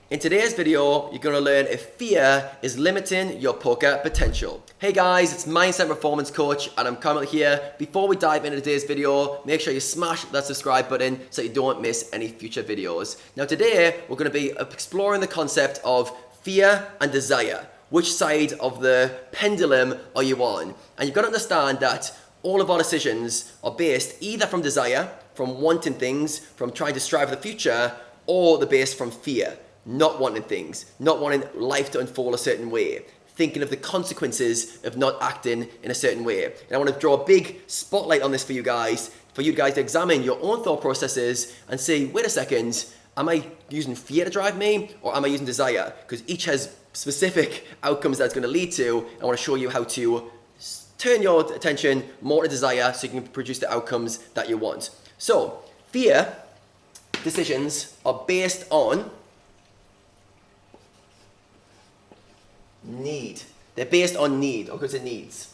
In today's video, you're going to learn if fear is limiting your poker potential. Hey guys, it's Mindset Performance Coach and I'm currently here. Before we dive into today's video, make sure you smash that subscribe button so you don't miss any future videos. Now today, we're going to be exploring the concept of fear and desire. Which side of the pendulum are you on? And you've got to understand that all of our decisions are based either from desire, from wanting things, from trying to strive for the future, or they're based from fear. Not wanting things, not wanting life to unfold a certain way, thinking of the consequences of not acting in a certain way. And I want to draw a big spotlight on this for you guys to examine your own thought processes and say, wait a second, am I using fear to drive me or am I using desire? Because each has specific outcomes that it's going to lead to. I want to show you how to turn your attention more to desire so you can produce the outcomes that you want. So, fear decisions are based on need. They're based on need, or because it needs.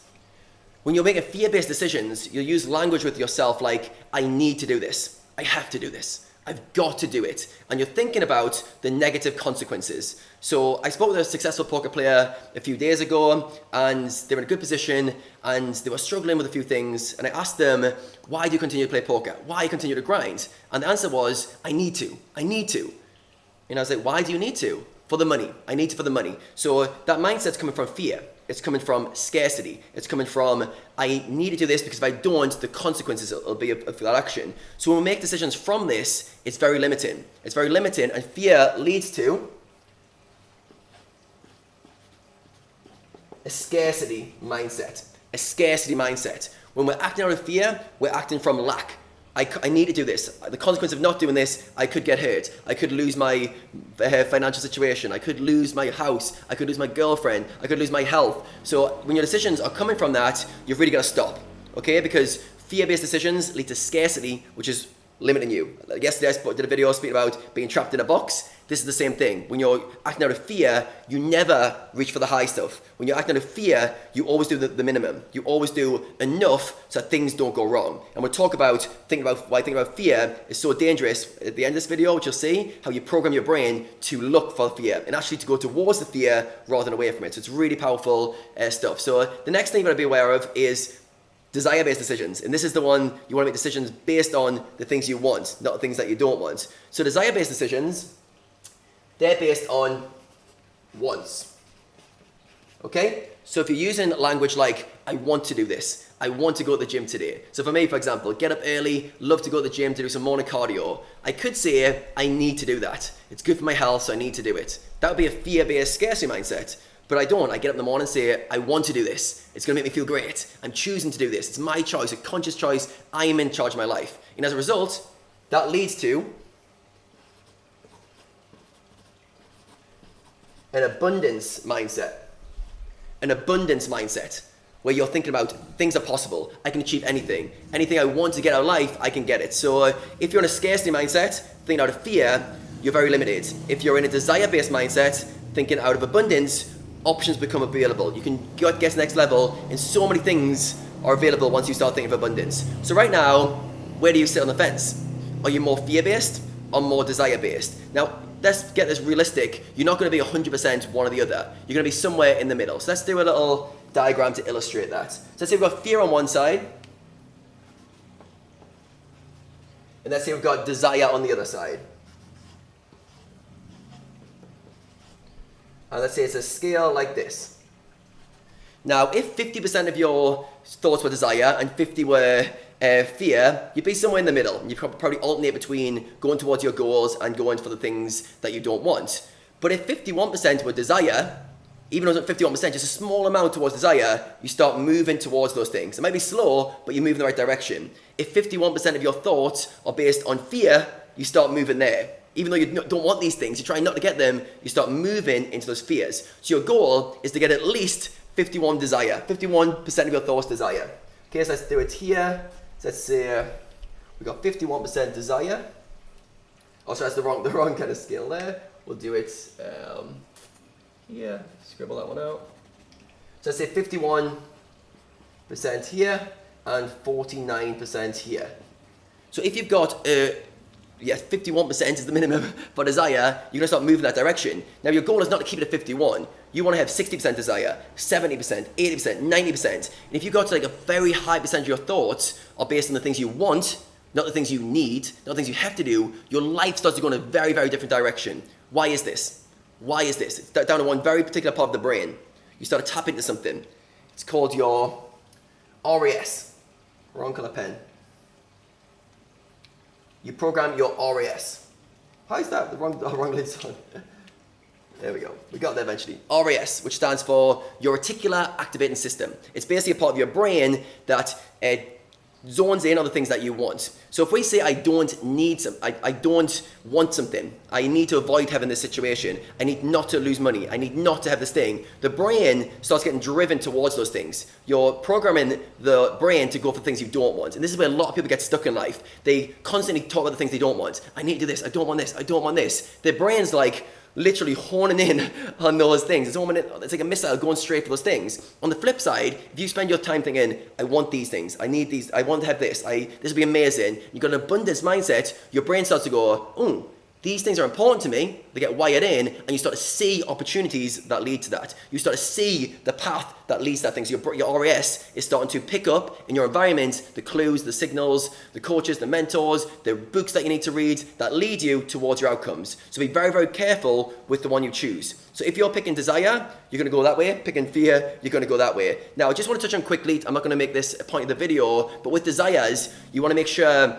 When you're making fear-based decisions, you'll use language with yourself like, I need to do this. I have to do this. I've got to do it. And you're thinking about the negative consequences. So I spoke with a successful poker player a few days ago, and they were in a good position, and they were struggling with a few things. And I asked them, why do you continue to play poker? Why do you continue to grind? And the answer was, I need to. I need to. And I was like, why do you need to? For the money. I need to for the money. So that mindset's coming from fear. It's coming from scarcity. It's coming from, I need to do this because if I don't, the consequences will be of that action. So when we make decisions from this, it's very limiting. It's very limiting, and fear leads to a scarcity mindset. A scarcity mindset. When we're acting out of fear, we're acting from lack. I need to do this. The consequence of not doing this, I could get hurt. I could lose my financial situation. I could lose my house. I could lose my girlfriend. I could lose my health. So when your decisions are coming from that, you've really got to stop, okay? Because fear-based decisions lead to scarcity, which is limiting you. Yesterday I did a video speaking about being trapped in a box. This is the same thing. When you're acting out of fear, you never reach for the high stuff. When you're acting out of fear, you always do the minimum. You always do enough so that things don't go wrong. And we'll talk about why thinking about fear is so dangerous. At the end of this video, you'll see how you program your brain to look for fear and actually to go towards the fear rather than away from it. So it's really powerful stuff. So the next thing you've got to be aware of is desire-based decisions. And this is the one you want to make decisions based on the things you want, not the things that you don't want. So desire-based decisions, they're based on wants. Okay? So if you're using language like, I want to do this, I want to go to the gym today. So for me, for example, get up early, love to go to the gym to do some morning cardio. I could say, I need to do that. It's good for my health, so I need to do it. That would be a fear-based scarcity mindset. But I don't. I get up in the morning and say, I want to do this. It's going to make me feel great. I'm choosing to do this. It's my choice, a conscious choice. I am in charge of my life. And as a result, that leads to an abundance mindset. An abundance mindset where you're thinking about things are possible. I can achieve anything. Anything I want to get out of life, I can get it. So if you're in a scarcity mindset, thinking out of fear, you're very limited. If you're in a desire-based mindset, thinking out of abundance, options become available. You can get to the next level, and so many things are available once you start thinking of abundance. So right now, where do you sit on the fence? Are you more fear-based or more desire-based? Now, let's get this realistic. You're not going to be 100% one or the other. You're going to be somewhere in the middle. So let's do a little diagram to illustrate that. So let's say we've got fear on one side, and let's say we've got desire on the other side. And let's say it's a scale like this. Now, if 50% of your thoughts were desire and 50 were fear, you'd be somewhere in the middle. You'd probably alternate between going towards your goals and going for the things that you don't want. But if 51% were desire, even though it's not 51%, just a small amount towards desire, you start moving towards those things. It might be slow, but you move in the right direction. If 51% of your thoughts are based on fear, you start moving there. Even though you don't want these things, you're trying not to get them, you start moving into those fears. So your goal is to get at least 51 desire, 51% of your thoughts desire. Okay, so let's do it here. So let's say we got 51% desire. Oh, so that's the wrong kind of scale there. We'll do it here, scribble that one out. So let's say 51% here and 49% here. So if you've got yeah, 51% is the minimum for desire, you're gonna start moving that direction. Now your goal is not to keep it at 51. You wanna have 60% desire, 70%, 80%, 90%. And if you go to like a very high percentage of your thoughts are based on the things you want, not the things you need, not the things you have to do, your life starts to go in a very, very different direction. Why is this? Why is this? It's down to one very particular part of the brain. You start to tap into something. It's called your aureus. Wrong color pen. You program your aureus. How is that? The wrong lid's on. There we go. We got there eventually. aureus, which stands for your reticular activating system. It's basically a part of your brain that zones in on the things that you want. So if we say I don't need I don't want something, I need to avoid having this situation, I need not to lose money, I need not to have this thing, the brain starts getting driven towards those things. You're programming the brain to go for things you don't want. And this is where a lot of people get stuck in life. They constantly talk about the things they don't want. I need to do this, I don't want this, I don't want this. Their brain's like literally honing in on those things. It's like a missile going straight for those things. On the flip side, if you spend your time thinking, I want these things, I need these, I want to have this, this will be amazing, you've got an abundance mindset, your brain starts to go, oh, these things are important to me, they get wired in, and you start to see opportunities that lead to that. You start to see the path that leads to that thing. So your aureus is starting to pick up in your environment the clues, the signals, the coaches, the mentors, the books that you need to read that lead you towards your outcomes. So be very, very careful with the one you choose. So if you're picking desire, you're going to go that way. Picking fear, you're going to go that way. Now, I just want to touch on quickly, I'm not going to make this a point of the video, but with desires, you want to make sure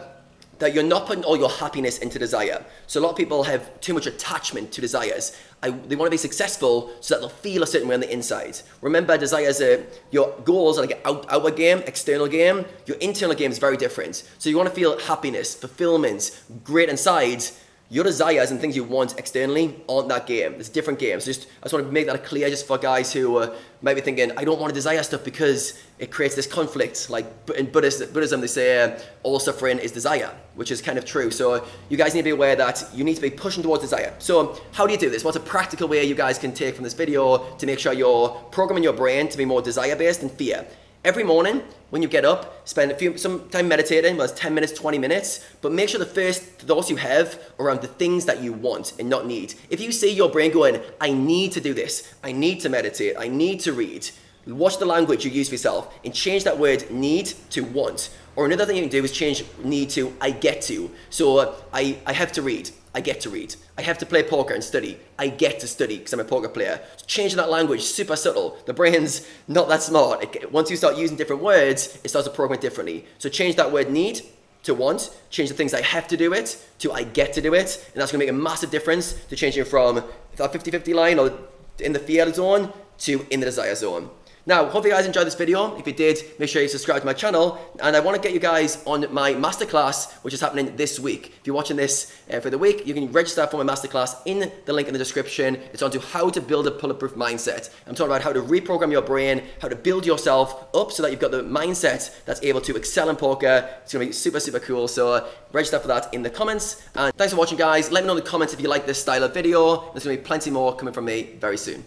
that you're not putting all your happiness into desire. So a lot of people have too much attachment to desires. They want to be successful so that they'll feel a certain way on the inside. Remember, desires are, your goals are like an outward game, external game. Your internal game is very different. So you want to feel happiness, fulfillment, great inside. Your desires and things you want externally aren't that game. It's a different game. So I just want to make that clear just for guys who might be thinking, I don't want to desire stuff because it creates this conflict. Like in Buddhism, they say all suffering is desire, which is kind of true. So you guys need to be aware that you need to be pushing towards desire. So how do you do this? What's a practical way you guys can take from this video to make sure you're programming your brain to be more desire-based than fear? Every morning, when you get up, spend some time meditating, whether it's 10 minutes, 20 minutes, but make sure the first thoughts you have are around the things that you want and not need. If you see your brain going, I need to do this, I need to meditate, I need to read, watch the language you use for yourself and change that word need to want. Or another thing you can do is change need to I get to. So I have to read. I get to read. I have to play poker and study. I get to study because I'm a poker player. So changing that language, super subtle. The brain's not that smart. Once you start using different words, it starts to program it differently. So change that word need to want. Change the things I have to do it to I get to do it. And that's going to make a massive difference to changing from that 50-50 line or in the fear zone to in the desire zone. Now, hope you guys enjoyed this video. If you did, make sure you subscribe to my channel. And I want to get you guys on my masterclass, which is happening this week. If you're watching this for the week, you can register for my masterclass in the link in the description. It's on to how to build a bulletproof mindset. I'm talking about how to reprogram your brain, how to build yourself up so that you've got the mindset that's able to excel in poker. It's going to be super, super cool. So register for that in the comments. And thanks for watching, guys. Let me know in the comments if you like this style of video. There's going to be plenty more coming from me very soon.